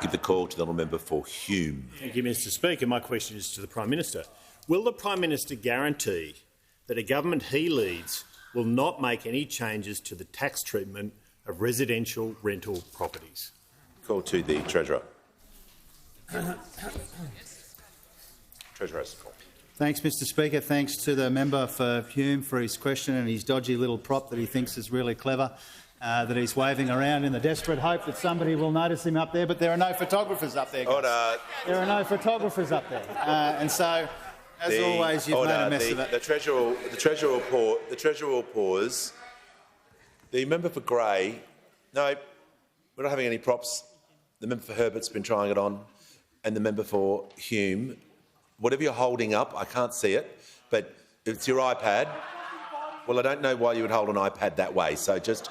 give the call to the honourable member for Hume. Thank you, Mr Speaker. My question is to the Prime Minister. Will the Prime Minister guarantee that a government he leads will not make any changes to the tax treatment of residential rental properties? Call to the Treasurer. Treasurer has the call. Thanks, Mr Speaker. Thanks to the member for Hume for his question and his dodgy little prop that he thinks is really clever, that he's waving around in the desperate hope that somebody will notice him up there, but there are no photographers up there, guys. Order. There are no photographers up there. And so, as always, you've made a mess of it. The Treasurer will pause. The member for Grey, no, we're not having any props. The member for Herbert's been trying it on, and the member for Hume. Whatever you're holding up, I can't see it, but if it's your iPad, well, I don't know why you would hold an iPad that way. So just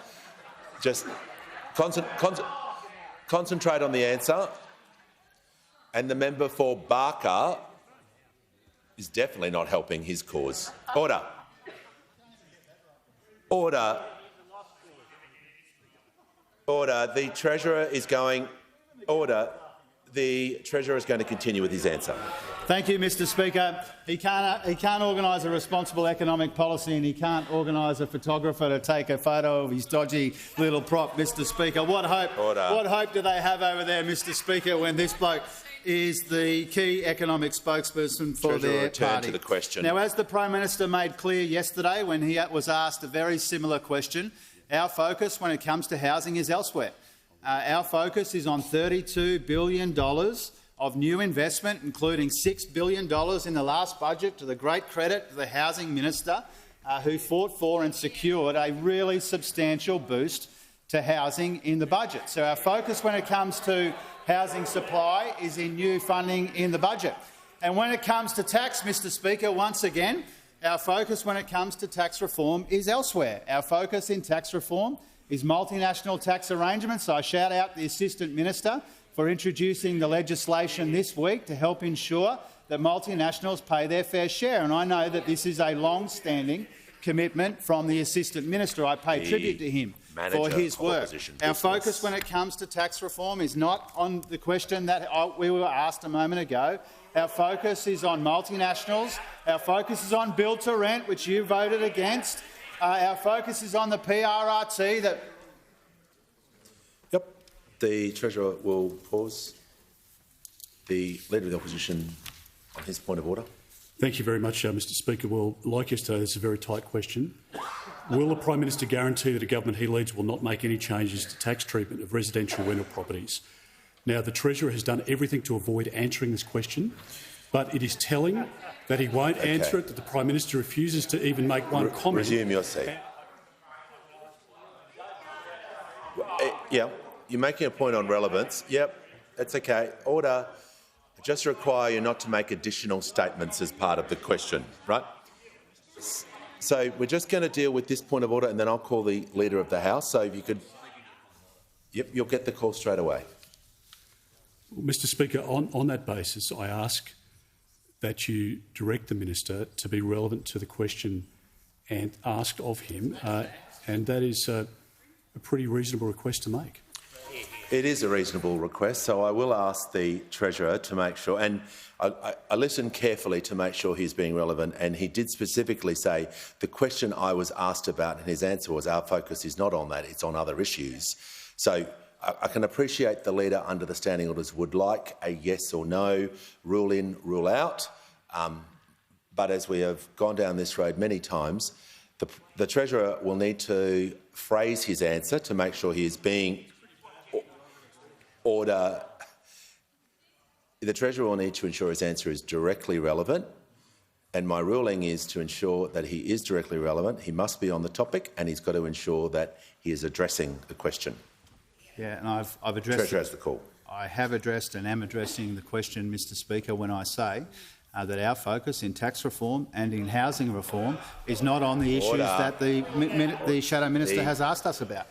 concentrate on the answer. And the member for Barker is definitely not helping his cause. Order. Order. Order. The Treasurer is going. Order. The Treasurer is going to continue with his answer. Thank you, Mr Speaker. He can't organise a responsible economic policy, and he can't organise a photographer to take a photo of his dodgy little prop, Mr Speaker. What hope do they have over there, Mr Speaker, when this bloke is the key economic spokesperson for their party? To the question. Now, as the Prime Minister made clear yesterday when he was asked a very similar question, our focus when it comes to housing is elsewhere. Our focus is on $32 billion of new investment, including $6 billion in the last budget, to the great credit of the Housing Minister, who fought for and secured a really substantial boost to housing in the budget. So our focus when it comes to housing supply is in new funding in the budget. And when it comes to tax, Mr Speaker, once again, our focus when it comes to tax reform is elsewhere. Our focus in tax reform is multinational tax arrangements. I shout out the Assistant Minister for introducing the legislation this week to help ensure that multinationals pay their fair share. And I know that this is a long-standing commitment from the Assistant Minister. I pay tribute to him for his work. Our focus when it comes to tax reform is not on the question that we were asked a moment ago. Our focus is on multinationals. Our focus is on build-to-rent, which you voted against. Our focus is on the PRRT that... Yep. The Treasurer will pause. The Leader of the Opposition on his point of order. Thank you very much, Mr Speaker. Well, like yesterday, this is a very tight question. Will the Prime Minister guarantee that a government he leads will not make any changes to tax treatment of residential rental properties? Now, the Treasurer has done everything to avoid answering this question, but it is telling that he won't answer it, that the Prime Minister refuses to even make one comment. Resume your seat. Yeah, you're making a point on relevance. Yep, that's okay. Order. I just require you not to make additional statements as part of the question, right? So we're just going to deal with this point of order, and then I'll call the Leader of the House. So if you could... Yep, you'll get the call straight away. Well, Mr Speaker, on that basis, I ask that you direct the Minister to be relevant to the question and asked of him, and that is a pretty reasonable request to make. It is a reasonable request, so I will ask the Treasurer to make sure, and I listened carefully to make sure he's being relevant, and he did specifically say the question I was asked about, and his answer was our focus is not on that, it's on other issues. So I can appreciate the Leader under the standing orders would like a yes or no, rule in, rule out, but as we have gone down this road many times, the Treasurer will need to phrase his answer to make sure he is being order. The Treasurer will need to ensure his answer is directly relevant, and my ruling is to ensure that he is directly relevant. He must be on the topic, and he's got to ensure that he is addressing the question. Yeah, and I've addressed. Treasurer has the call. I have addressed and am addressing the question, Mr Speaker, when I say that our focus in tax reform and in housing reform is not on the issues that the Shadow Minister has asked us about.